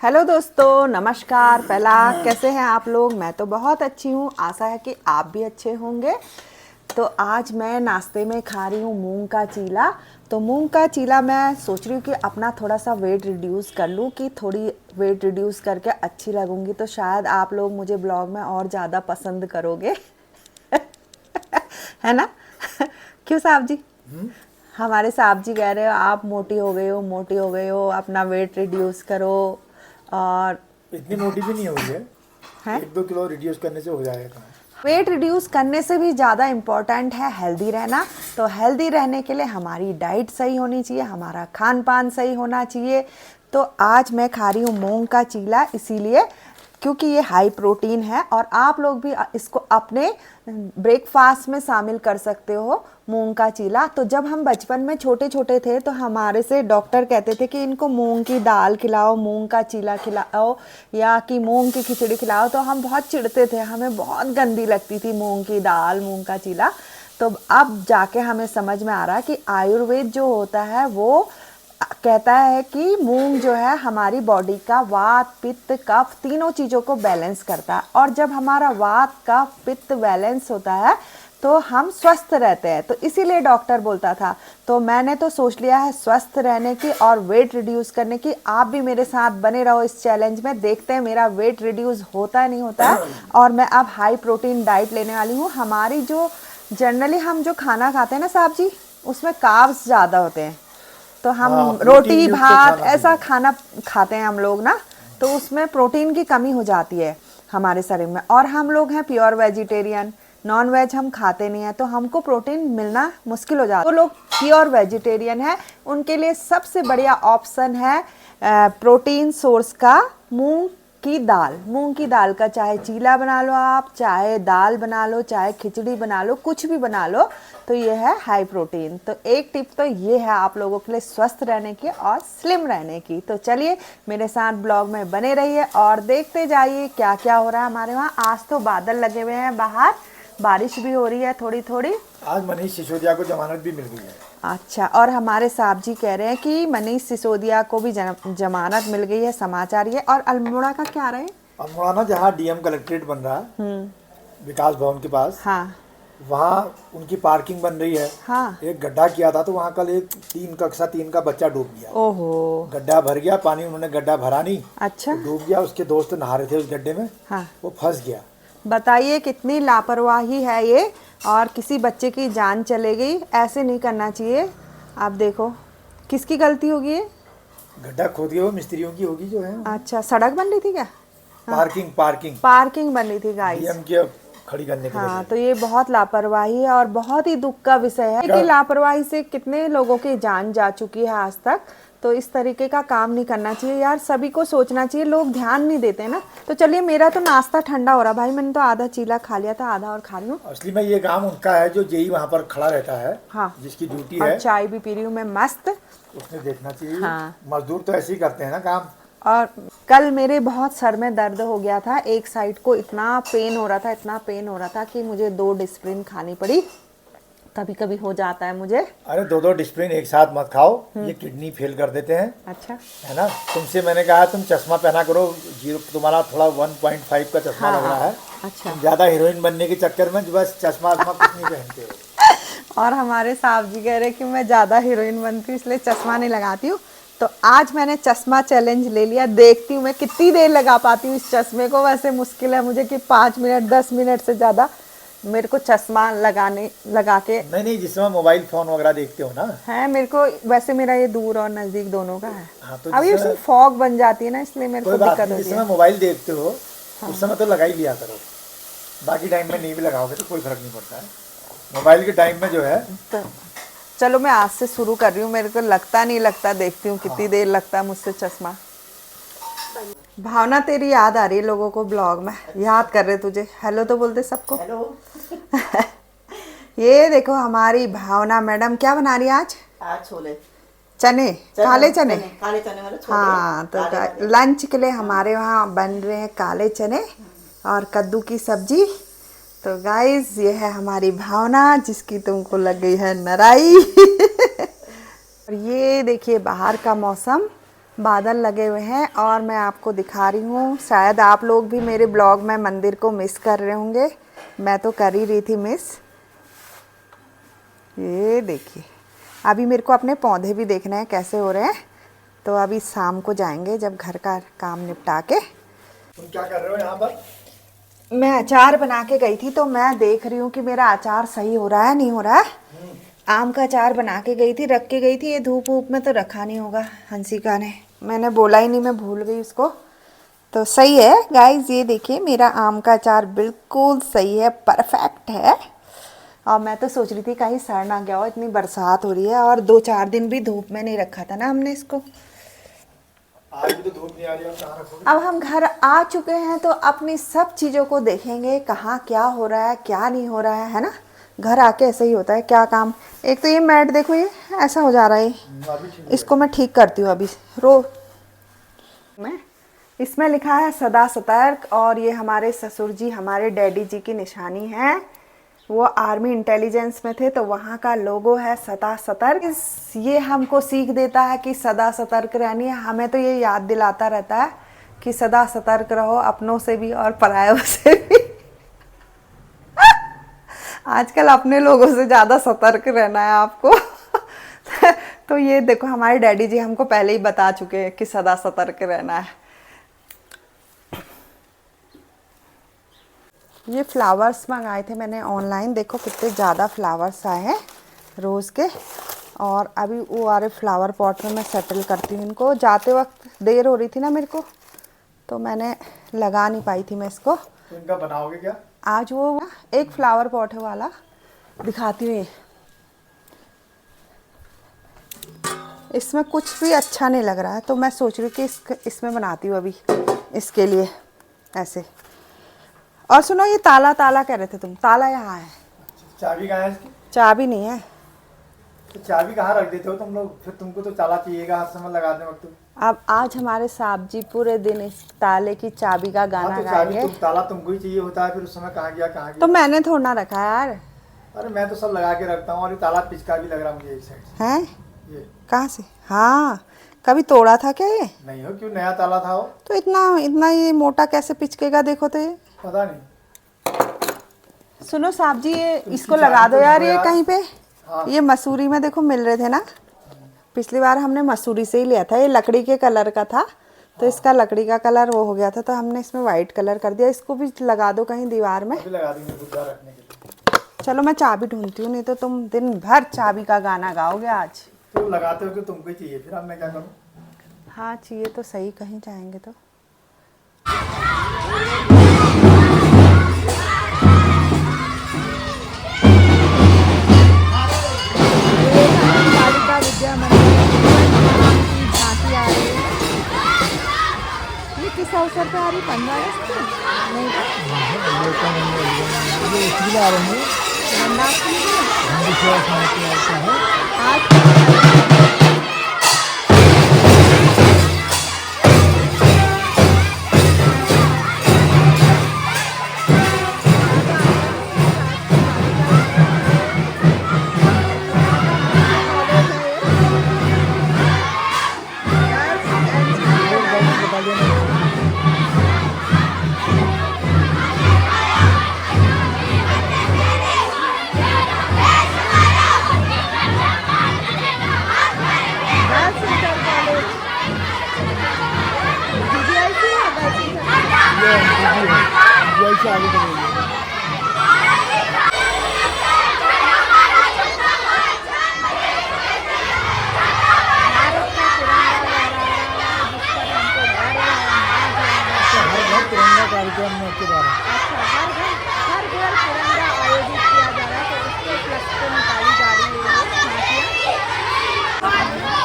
Hello दोस्तों, नमस्कार। पहला कैसे हैं आप लोग? मैं तो बहुत अच्छी हूँ, आशा है कि आप भी अच्छे होंगे। तो आज मैं नाश्ते में खा रही हूँ मूंग का चीला। तो मूंग का चीला मैं सोच रही हूँ कि अपना थोड़ा सा वेट रिड्यूस कर लूँ, कि थोड़ी वेट रिड्यूस करके अच्छी लगूंगी, तो शायद आप लोग मुझे ब्लॉग में और ज़्यादा पसंद करोगे। है ना? क्यों साहब जी? हमारे साहब जी कह रहे हो आप मोटी हो गई हो, मोटी हो गई हो, अपना वेट रिड्यूस करो। और इतनी मोटी भी नहीं हुई है। है 1-2 किलो रिड्यूस करने से हो जाएगा काम। वेट रिड्यूस करने से भी ज़्यादा इम्पॉर्टेंट है हेल्दी रहना। तो हेल्दी रहने के लिए हमारी डाइट सही होनी चाहिए, हमारा खान पान सही होना चाहिए। तो आज मैं खा रही हूँ मूंग का चीला, इसीलिए क्योंकि ये हाई प्रोटीन है और आप लोग भी इसको अपने ब्रेकफास्ट में शामिल कर सकते हो, मूंग का चीला। तो जब हम बचपन में छोटे छोटे थे तो हमारे से डॉक्टर कहते थे कि इनको मूंग की दाल खिलाओ, मूंग का चीला खिलाओ, या कि मूंग की खिचड़ी खिलाओ। तो हम बहुत चिढ़ते थे, हमें बहुत गंदी लगती थी मूंग की दाल, मूंग का चीला। तो अब जाके हमें समझ में आ रहा है कि आयुर्वेद जो होता है वो कहता है कि मूंग जो है हमारी बॉडी का वात पित्त कफ तीनों चीज़ों को बैलेंस करता है। और जब हमारा वात कफ पित्त बैलेंस होता है तो हम स्वस्थ रहते हैं। तो इसीलिए डॉक्टर बोलता था। तो मैंने तो सोच लिया है स्वस्थ रहने की और वेट रिड्यूस करने की। आप भी मेरे साथ बने रहो इस चैलेंज में, देखते हैं मेरा वेट रिड्यूस होता है नहीं होता है। और मैं अब हाई प्रोटीन डाइट लेने वाली हूँ। हमारी जो जनरली हम जो खाना खाते हैं ना साहब जी, उसमें कार्ब्स ज़्यादा होते हैं। तो हम हाँ, प्रोटीन रोटी युक्त भात खाना ऐसा चाहिए। खाना खाते हैं हम लोग ना, तो उसमें प्रोटीन की कमी हो जाती है हमारे शरीर में। और हम लोग हैं प्योर वेजिटेरियन, नॉन वेज हम खाते नहीं है, तो हमको प्रोटीन मिलना मुश्किल हो जाता है। जो लोग प्योर वेजिटेरियन है उनके लिए सबसे बढ़िया ऑप्शन है प्रोटीन सोर्स का मूंग की दाल। मूंग की दाल का चाहे चीला बना लो आप, चाहे दाल बना लो, चाहे खिचड़ी बना लो, कुछ भी बना लो, तो ये है हाई प्रोटीन। तो एक टिप तो ये है आप लोगों के लिए स्वस्थ रहने की और स्लिम रहने की। तो चलिए मेरे साथ ब्लॉग में बने रहिए और देखते जाइए क्या क्या हो रहा है हमारे वहाँ। आज तो बादल लगे हुए हैं बाहर, बारिश भी हो रही है थोड़ी थोड़ी। आज मनीष सिसोदिया को जमानत भी मिल गई है। अच्छा, और हमारे साहब जी कह रहे हैं कि मनीष सिसोदिया को भी जमानत मिल गई है, समाचार ये। और अल्मोड़ा का क्या रहे? अब मुड़ाना जहाँ डीएम कलेक्ट्रेट बन रहा है, विकास भवन के पास, हाँ वहाँ उनकी पार्किंग बन रही है। हाँ। एक गड्ढा किया था तो वहाँ कल एक कक्षा 3 का बच्चा डूब गया। ओहो। गड्ढा भर गया, पानी उन्होंने गड्ढा भरा नहीं, अच्छा। तो डूब गया। उसके दोस्त नहा रहे थे उस गड्ढे में, हाँ, वो फंस गया। बताइए कितनी लापरवाही है ये। और किसी बच्चे की जान चले गई, ऐसे नहीं करना चाहिए। आप देखो किसकी गलती होगी ये? गड्ढा खोद गया, वो मिस्त्रियों की होगी जो है। अच्छा, सड़क बन रही थी क्या? पार्किंग पार्किंग पार्किंग बन रही थी गाइस। डीएम के खड़ी करने की हाँ, वजह तो ये बहुत लापरवाही है और बहुत ही दुख का विषय है कि लापरवाही से कितने लोगों की जान जा चुकी है आज तक। तो इस तरीके का काम नहीं करना चाहिए यार, सभी को सोचना चाहिए। लोग ध्यान नहीं देते ना। तो चलिए, मेरा तो नाश्ता ठंडा हो रहा भाई, मैंने तो आधा चीला खा लिया था, आधा और खा रही हूँ। असली में ये काम उनका है जो जेई वहाँ पर खड़ा रहता है, हाँ, जिसकी ड्यूटी और है। चाय भी पी रही हूँ मैं मस्त। उसने देखना चाहिए। हाँ। मजदूर तो ऐसे ही करते हैं ना काम। और कल मेरे बहुत सर में दर्द हो गया था, एक साइड को इतना पेन हो रहा था, इतना पेन हो रहा था कि मुझे 2 डिस्प्रिन खानी पड़ी। कभी कभी हो जाता है मुझे। अरे 2-2 डिस्प्रिन एक साथ मत खाओ, ये किडनी फेल कर देते हैं। अच्छा। है ना? तुमसे मैंने कहा तुम चश्मा पहना करो, जीरो तुम्हारा थोड़ा 1.5 का चश्मा हाँ लग रहा है। अच्छा। तुम ज़्यादा हीरोइन बनने के चक्कर में बस चश्मा कुछ नहीं पहनते हो। और हमारे साहब जी कह रहे कि मैं ज़्यादा हीरोइन बनती हूँ इसलिए चश्मा नहीं लगाती हूँ। तो आज मैंने चश्मा चैलेंज ले लिया, देखती हूँ मैं कितनी देर लगा पाती हूँ इस चश्मे को। वैसे मुश्किल है मुझे कि 5 मिनट 10 मिनट से ज़्यादा मेरे को चश्मा लगा के। नहीं नहीं, जिस समय मोबाइल फोन वगैरह देखते हो ना। है मेरे को, वैसे मेरा ये दूर और नज़दीक दोनों का है। हाँ, तो अभी उसमें फॉग बन जाती है ना, इसलिए मेरे को कोई बात दिक्कत नहीं, जिस होती समय है। मोबाइल देखते हो उस समय तो लगा ही लिया करो। बाकी टाइम में नहीं भी लगाओगे तो कोई फर्क नहीं पड़ता है। मोबाइल के टाइम में जो है। तो चलो मैं आज से शुरू कर रही हूँ, मेरे को लगता नहीं लगता, देखती हूँ कितनी देर लगता है मुझसे चश्मा। भावना, तेरी याद आ रही है लोगों को, ब्लॉग में याद कर रहे तुझे। हेलो तो बोलते सबको। हेलो। ये देखो हमारी भावना मैडम क्या बना रही है आज? आज छोले, चने, काले चने। काले चने वाले छोले। हाँ, तो काले वाले। लंच के लिए हमारे वहाँ बन रहे हैं काले चने और कद्दू की सब्जी। तो गाइस, ये है हमारी भावना जिसकी तुमको लग गई है नराई। और ये देखिए बाहर का मौसम, बादल लगे हुए हैं और मैं आपको दिखा रही हूँ। शायद आप लोग भी मेरे ब्लॉग में मंदिर को मिस कर रहे होंगे, मैं तो कर ही रही थी मिस। ये देखिए, अभी मेरे को अपने पौधे भी देखने हैं कैसे हो रहे हैं, तो अभी शाम को जाएंगे जब घर का काम निपटा के। तुम क्या कर रहे हो यहाँ पर? मैं अचार बना के गई थी, तो मैं देख रही हूँ कि मेरा अचार सही हो रहा है नहीं हो रहा है। आम का अचार बना के गई थी, रख के गई थी, ये धूप वूप में तो रखा नहीं होगा हंसिका ने, मैंने बोला ही नहीं, मैं भूल गई उसको। तो सही है गाइस, ये देखिए मेरा आम का अचार बिल्कुल सही है, परफेक्ट है। और मैं तो सोच रही थी कहीं सड़ ना गया हो, इतनी बरसात हो रही है, और 2-4 दिन भी धूप में नहीं रखा था ना हमने इसको। आज भी तो धूप नहीं आ रही है, कहाँ रखोगे? अब हम घर आ चुके हैं तो अपनी सब चीज़ों को देखेंगे, कहाँ क्या हो रहा है क्या नहीं हो रहा है ना। घर आके ऐसे ही होता है, क्या काम। एक तो ये मैट देखो, ये ऐसा हो जा रहा है, अभी ठीक है। इसको मैं ठीक करती हूँ अभी। रो मैं इसमें लिखा है सदा सतर्क, और ये हमारे ससुर जी, हमारे डैडी जी की निशानी है। वो आर्मी इंटेलिजेंस में थे तो वहाँ का लोगो है सदा सतर्क। ये हमको सीख देता है कि सदा सतर्क रहनी है। हमें तो ये याद दिलाता रहता है कि सदा सतर्क रहो, अपनों से भी और परायों से भी। आजकल अपने लोगों से ज़्यादा सतर्क रहना है आपको। तो ये देखो, हमारे डैडी जी हमको पहले ही बता चुके हैं कि सदा सतर्क रहना है। ये फ्लावर्स मंगाए थे मैंने ऑनलाइन, देखो कितने ज़्यादा फ्लावर्स आए हैं रोज़ के। और अभी वो वाले फ्लावर पॉट में मैं सेटल करती हूँ इनको। जाते वक्त देर हो रही थी ना मेरे को, तो मैंने लगा नहीं पाई थी मैं इसको। तो इनका बनाओगे क्या? आज वो एक फ्लावर पॉट है वाला दिखाती हूँ। ये इसमें कुछ भी अच्छा नहीं लग रहा है, तो मैं सोच रही हूँ कि इसमें बनाती हूँ अभी इसके लिए ऐसे। और सुनो, ये ताला ताला कह रहे थे तुम, ताला यहाँ है। चाबी कहाँ है इसकी? चाबी नहीं है। तो चाबी कहाँ रख देते हो तुम लोग? फिर तुमको तो ताला चाहिएगा हर समय लगाने वक्त। अब आज हमारे साहब जी पूरे दिन इस ताले की चाबी का गाना तो चाबी गाएंगे। ताला तुमको ही चाहिए होता है, फिर उस समय कहाँ गया कहाँ गया। तो मैंने थोड़ा ना रखा है यार। अरे मैं तो सब लगा के रखता हूँ, और ये ताला पिचका भी लग रहा मुझे एक साइड से। हैं? ये कहाँ से? हाँ, कभी तोड़ा था क्या ये? नहीं हो, क्यों नया ताला था वो? तो इतना इतना ये मोटा कैसे पिचकेगा? देखो तो ये। पता नहीं। सुनो साहब जी, ये तो इसको इसकी लगा चाबी दो तो यार दो ये यार। कहीं पे। हाँ। ये मसूरी में देखो मिल रहे थे ना, पिछली बार हमने मसूरी से ही लिया था। ये लकड़ी के कलर का था, तो इसका लकड़ी का कलर वो हो गया था, तो हमने इसमें वाइट कलर कर दिया। इसको भी लगा दो कहीं दीवार में। अभी लगा देंगे बुद्धा रखने के लिए। चलो मैं चाबी ढूंढती हूँ, नहीं तो तुम दिन भर चाबी का गाना गाओगे आज। तो लगाते हो कि तुमको ही चाहिए, फिर अब मैं क्या करूँ? हाँ चाहिए तो सही, कहीं जाएंगे तो। बालिका विद्या मंदिर की झांकी आ रही है। ये किस अवसर पे आ रही? 15 अगस्त पे? नहीं, जन्माष्टमी आज। तिरंगा कार्यक्रम में के द्वारा अच्छा, हर घर तिरंगा आयोजित किया जा रहा है, तो उसके उपलक्ष्य पे निकाली जा रही है ये झांकियाँ।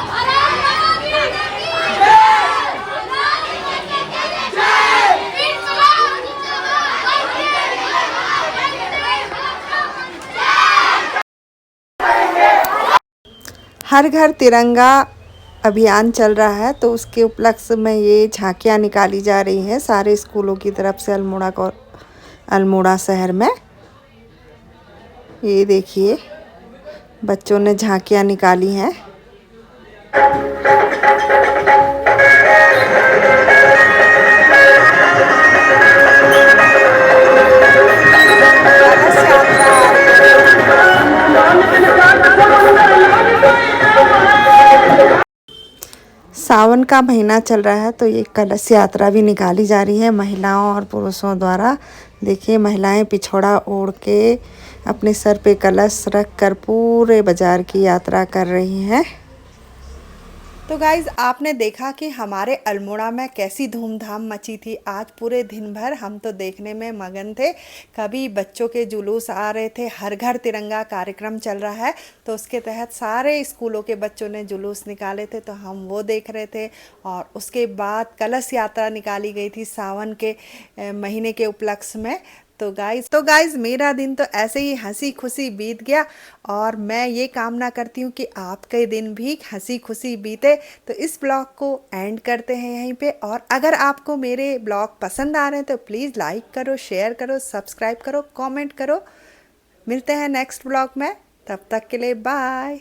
हर घर तिरंगा अभियान चल रहा है, तो उसके उपलक्ष्य में ये झांकियाँ निकाली जा रही हैं सारे स्कूलों की तरफ से अल्मोड़ा शहर में। ये देखिए बच्चों ने झांकियाँ निकाली हैं। सावन का महीना चल रहा है तो ये कलश यात्रा भी निकाली जा रही है महिलाओं और पुरुषों द्वारा। देखिए महिलाएं पिछोड़ा ओढ़ के अपने सर पे कलश रख कर पूरे बाजार की यात्रा कर रही हैं। तो गाइज़ आपने देखा कि हमारे अल्मोड़ा में कैसी धूमधाम मची थी। आज पूरे दिन भर हम तो देखने में मगन थे। कभी बच्चों के जुलूस आ रहे थे, हर घर तिरंगा कार्यक्रम चल रहा है तो उसके तहत सारे स्कूलों के बच्चों ने जुलूस निकाले थे तो हम वो देख रहे थे। और उसके बाद कलश यात्रा निकाली गई थी सावन के महीने के उपलक्ष्य में। तो गाइज़ मेरा दिन तो ऐसे ही हंसी खुशी बीत गया और मैं ये कामना करती हूँ कि आपके दिन भी हंसी खुशी बीते। तो इस ब्लॉग को एंड करते हैं यहीं पे। और अगर आपको मेरे ब्लॉग पसंद आ रहे हैं तो प्लीज़ लाइक करो, शेयर करो, सब्सक्राइब करो, कमेंट करो। मिलते हैं नेक्स्ट ब्लॉग में, तब तक के लिए बाय।